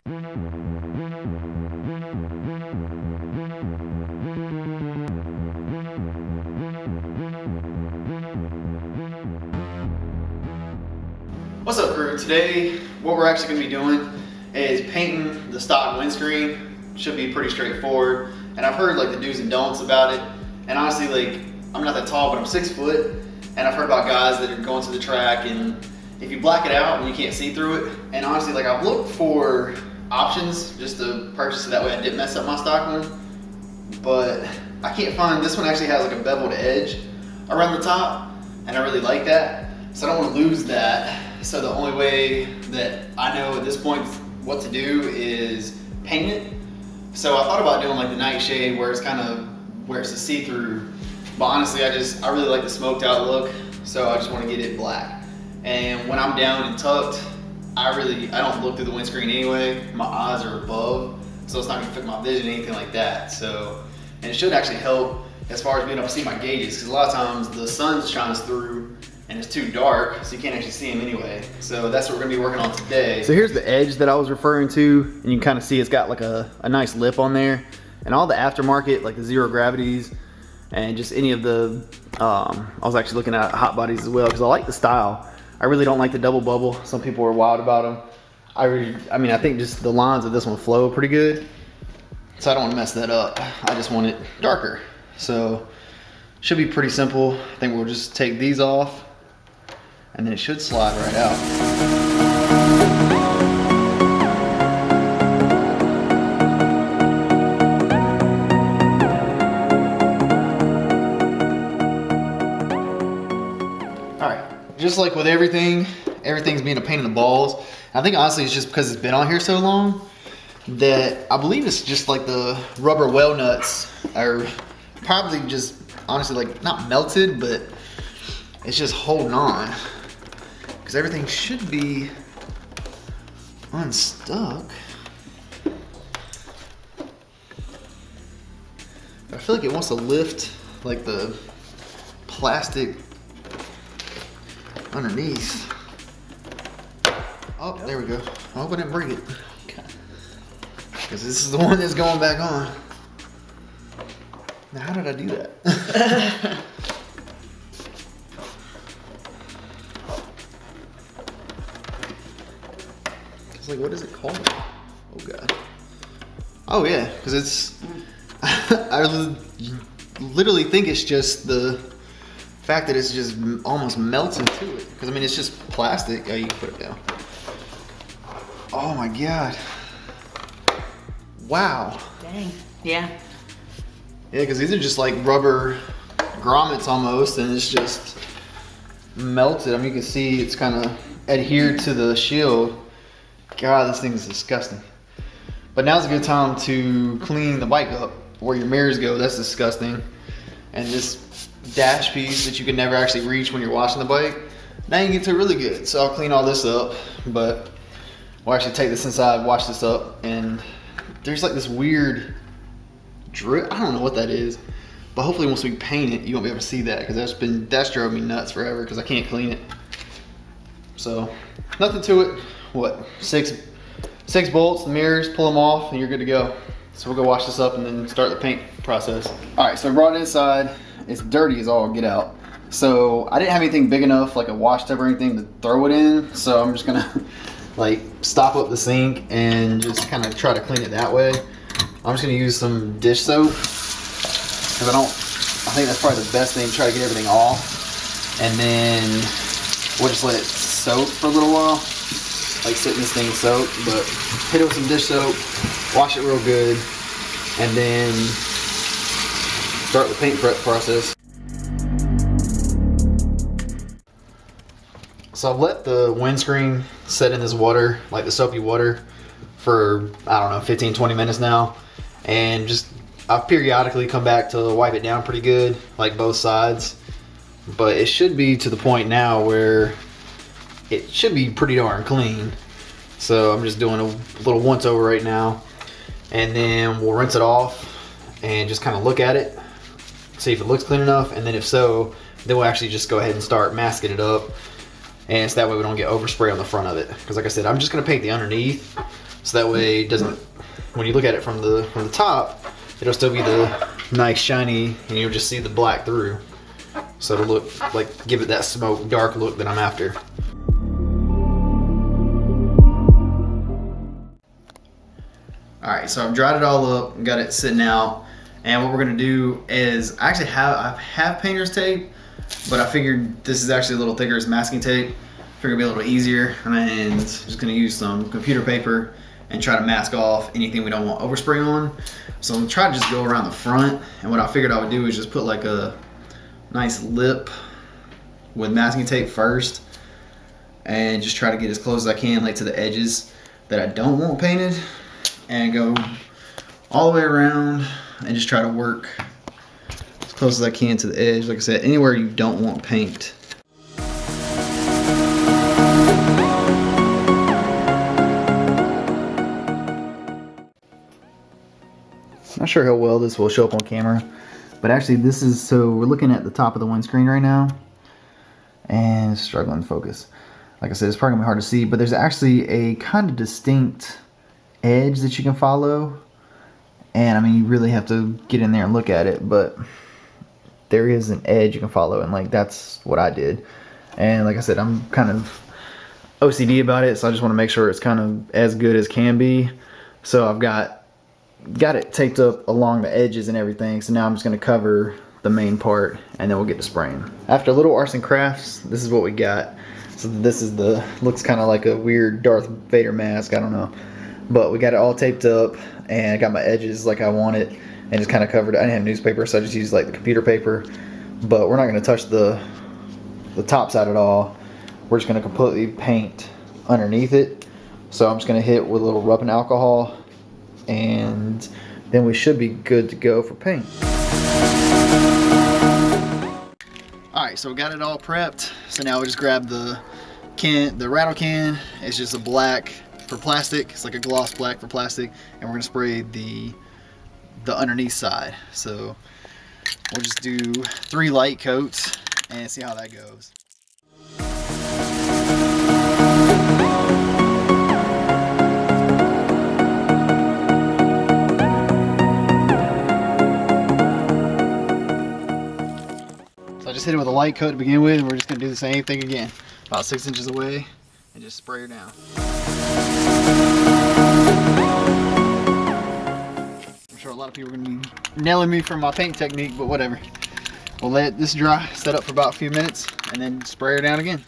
What's up, crew? Today what we're actually going to be doing is painting the stock windscreen. Should be pretty straightforward, and I've heard like the do's and don'ts about it, and honestly, like, I'm not that tall, but I'm 6 foot, and I've heard about guys that are going to the track and if you black it out and you can't see through it, and honestly, like, I've looked for options just to purchase it that way I didn't mess up my stock one, but I can't find. This one actually has like a beveled edge around the top, and I really like that, so I don't want to lose that. So the only way that I know at this point what to do is paint it. So I thought about doing like the nightshade where it's kind of, where it's a see-through, but honestly I really like the smoked out look, so I just want to get it black. And when I'm down and tucked, I don't look through the windscreen anyway. My eyes are above, so it's not gonna affect my vision, anything like that. So, and it should actually help as far as being able to see my gauges, because a lot of times the sun's shining through and it's too dark, so you can't actually see them anyway. So that's what we're gonna be working on today. So here's the edge that I was referring to, and you can kind of see it's got like a nice lip on there. And all the aftermarket, like the zero gravities, and just any of the, I was actually looking at hot bodies as well, because I like the style. I really don't like the double bubble. Some people are wild about them. I mean, I think just the lines of this one flow pretty good, so I don't want to mess that up. I just want it darker. So should be pretty simple. I think we'll just take these off, and then it should slide right out. All right, just like with everything's being a pain in the balls. I think honestly it's just because it's been on here so long that I believe it's just like the rubber well nuts are probably just honestly like not melted, but it's just holding on, because everything should be unstuck. I feel like it wants to lift like the plastic underneath. Oh, there we go. I hope I didn't break it, because this is the one that's going back on. Now, how did I do that? It's like, what is it called? Oh God. Oh yeah, because it's, I literally think it's just the fact that it's just almost melts into it. Because I mean, it's just plastic. Oh, you can put it down. Oh my God. Wow. Dang. Yeah. Yeah, because these are just like rubber grommets almost, and it's just melted. I mean, you can see it's kind of adhered to the shield. God, this thing is disgusting. But now's a good time to clean the bike up. Where your mirrors go, that's disgusting. And this dash piece that you can never actually reach when you're washing the bike, now you get to really good. So I'll clean all this up, but we'll actually take this inside, wash this up, and there's like this weird drip. I don't know what that is, but hopefully once we paint it, you won't be able to see that, because that's drove me nuts forever because I can't clean it. So nothing to it. What, six bolts, the mirrors, pull them off, and you're good to go. So we'll go wash this up and then start the paint process. All right, so I brought it inside. It's dirty as all get out. So I didn't have anything big enough, like a wash tub or anything, to throw it in. So I'm just gonna like stop up the sink and just kind of try to clean it that way. I'm just gonna use some dish soap, because I think that's probably the best thing to try to get everything off. And then we'll just let it soak for a little while, like sit in this thing soak, but hit it with some dish soap, wash it real good, and then start the paint prep process. So I've let the windscreen set in this water, like the soapy water, for, I don't know, 15-20 minutes now, and just I've periodically come back to wipe it down pretty good, like both sides, but it should be to the point now where it should be pretty darn clean. So I'm just doing a little once over right now, and then we'll rinse it off and just kind of look at it, see if it looks clean enough, and then if so, then we'll actually just go ahead and start masking it up, and so that way we don't get overspray on the front of it. Because like I said, I'm just going to paint the underneath, so that way it doesn't, when you look at it from the top, it'll still be the nice shiny, and you'll just see the black through. So it'll look like, give it that smoke dark look that I'm after. All right, so I've dried it all up, got it sitting out, and what we're gonna do is, I have painter's tape, but I figured this is actually a little thicker as masking tape. Figured it'd be a little easier, and just gonna use some computer paper and try to mask off anything we don't want overspray on. So I'm gonna try to just go around the front, and what I figured I would do is just put like a nice lip with masking tape first, and just try to get as close as I can, like to the edges that I don't want painted, and go all the way around and just try to work as close as I can to the edge. Like I said, anywhere you don't want paint. Not sure how well this will show up on camera, but actually this is, so we're looking at the top of the windscreen right now, and it's struggling to focus. Like I said, it's probably gonna be hard to see, but there's actually a kind of distinct edge that you can follow, and I mean, you really have to get in there and look at it, but there is an edge you can follow, and like that's what I did. And like I said, I'm kind of OCD about it, so I just want to make sure it's kind of as good as can be. So I've got it taped up along the edges and everything, so now I'm just going to cover the main part, and then we'll get to spraying. After a little arts and crafts, this is what we got. So this is looks kind of like a weird Darth Vader mask, I don't know. But we got it all taped up, and I got my edges like I want it, and just kind of covered it. I didn't have newspaper, so I just used like the computer paper. But we're not going to touch the top side at all. We're just going to completely paint underneath it. So I'm just going to hit with a little rubbing alcohol, and then we should be good to go for paint. Alright, so we got it all prepped. So now we just grab the rattle can. It's just a black for plastic. It's like a gloss black for plastic, and we're gonna spray the underneath side. So we'll just do 3 light coats and see how that goes. So I just hit it with a light coat to begin with, and we're just gonna do the same thing again, about 6 inches away, and just spray her down. I'm sure a lot of people are going to be nailing me for my paint technique, but whatever. We'll let this dry, set up for about a few minutes, and then spray her down again.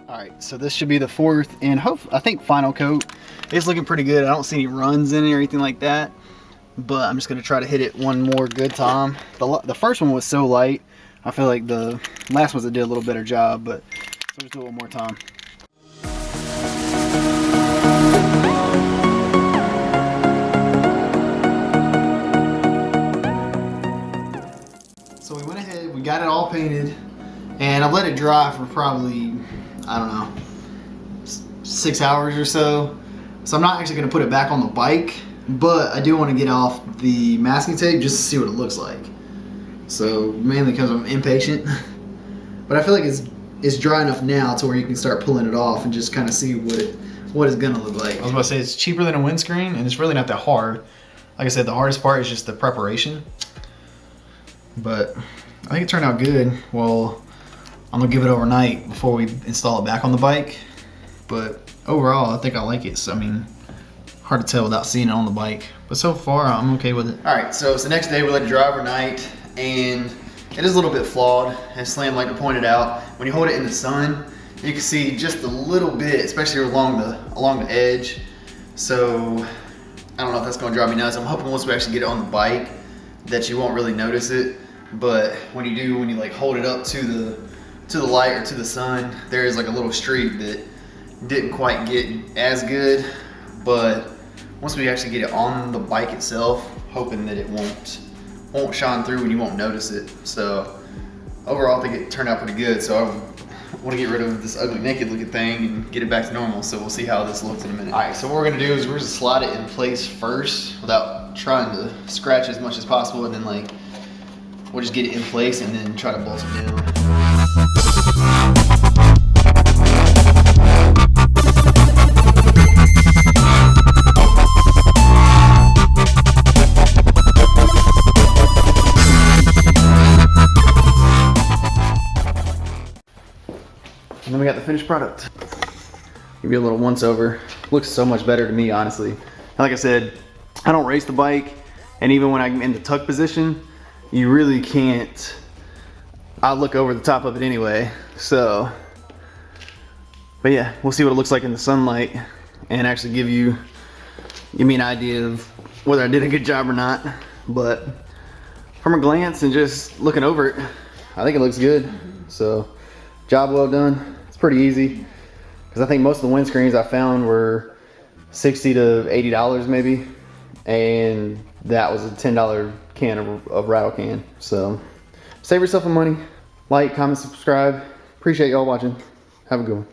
Alright, so this should be the 4th and I think final coat. It's looking pretty good. I don't see any runs in it or anything like that, but I'm just going to try to hit it one more good time. The first one was so light. I feel like the last ones did a little better job, but so just do it one more time. So we went ahead, we got it all painted, and I've let it dry for probably, I don't know, 6 hours or so. So I'm not actually going to put it back on the bike, but I do want to get off the masking tape just to see what it looks like. So mainly because I'm impatient, but I feel like it's dry enough now to where you can start pulling it off and just kind of see what it's gonna look like. I was about to say, it's cheaper than a windscreen, and it's really not that hard. Like I said, the hardest part is just the preparation. But I think it turned out good. Well, I'm gonna give it overnight before we install it back on the bike. But overall, I think I like it. So I mean, hard to tell without seeing it on the bike. But so far, I'm okay with it. All right, so it's the next day. We let it dry overnight, and it is a little bit flawed, as Slam like to point it out. When you hold it in the sun, you can see just a little bit, especially along the edge. So I don't know if that's gonna drive me nuts. I'm hoping once we actually get it on the bike that you won't really notice it. But when you like hold it up to the light or to the sun, there is like a little streak that didn't quite get as good. But once we actually get it on the bike itself, hoping that it won't shine through and you won't notice it. So overall, I think it turned out pretty good. So I want to get rid of this ugly naked looking thing and get it back to normal. So we'll see how this looks in a minute. All right, so what we're gonna do is we're gonna slide it in place first without trying to scratch as much as possible, and then like we'll just get it in place and then try to bolt it down. And then we got the finished product. Give you a little once over. Looks so much better to me, honestly. And like I said, I don't race the bike, and even when I'm in the tuck position, you really can't. I'll look over the top of it anyway. So, but yeah, we'll see what it looks like in the sunlight, and actually give me an idea of whether I did a good job or not. But from a glance and just looking over it, I think it looks good. So, job well done. It's pretty easy, because I think most of the windscreens I found were $60 to $80 maybe, and that was a $10 can of rattle can. So save yourself some money. Like, comment, subscribe. Appreciate y'all watching. Have a good one.